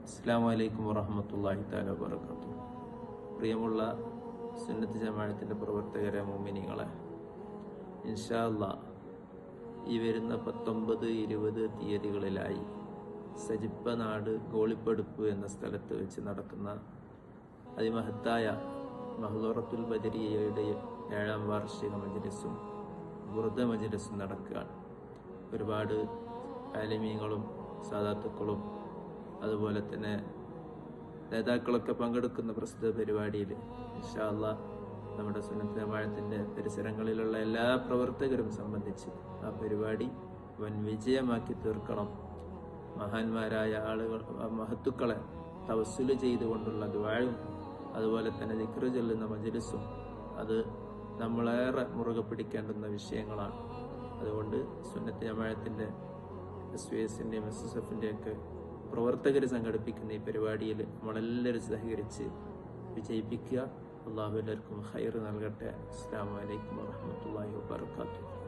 അസ്സലാമു അലൈക്കും വറഹ്മത്തുള്ളാഹി തആല വബറകാതുഹു. പ്രിയമുള്ള സുന്നത്ത് ജമാഅത്തിന്റെ പ്രവർത്തകരെ, മുഅ്മിനീങ്ങളെ, ഇൻഷാ അല്ലാഹ് ഈ വരുന്ന 19, 20 തീയതികളിലായി സജിപ്പനാട് ഗോളിപ്പടുപ്പ് എന്ന സ്ഥലത്ത് വെച്ച് നടക്കുന്ന അതിമഹത്തായ മഹ്ലറത്തുൽ ബദരിയയുടെ 7ാം വാർഷിക മജ്ലിസും ബുർദ മജ്ലിസും നടക്കുകയാണ്. ഒരുപാട് ആലിമീങ്ങളും സാദാത്തുക്കളും അതുപോലെ തന്നെ നേതാക്കളൊക്കെ പങ്കെടുക്കുന്ന പ്രസ്തുത പരിപാടിയിൽ ഇൻഷാ അല്ലാഹ് നമ്മുടെ സുന്നത്ത് ജമാഅത്തിന്റെ പരിസരങ്ങളിലുള്ള എല്ലാ പ്രവർത്തകരും സംബന്ധിച്ച് ആ പരിപാടി വൻ വിജയമാക്കി തീർക്കണം. മഹാന്മാരായ ആളുകൾ, മഹത്തുക്കളെ തവസ്സുല് ചെയ്തുകൊണ്ടുള്ള ദുആയും അതുപോലെ തന്നെ ദിക്റ് ചൊല്ലുന്ന മജ്ലിസും അത് നമ്മളേറെ മുറുകെ പിടിക്കേണ്ടുന്ന വിഷയങ്ങളാണ്. അതുകൊണ്ട് സുന്നത്ത് ജമാഅത്തിന്റെ SYSന്റെയും SSFന്റെയും ഒക്കെ പ്രവർത്തകർ സംഘടിപ്പിക്കുന്ന ഈ പരിപാടിയിൽ നമ്മളെല്ലാവരും സഹകരിച്ച് വിജയിപ്പിക്കുക. അള്ളാഹു എല്ലാവർക്കും ഖൈർ നൽകട്ടെ. അസ്സലാമു അലൈക്കും വറഹ്മത്തുള്ളാഹി വബറകാതുഹു.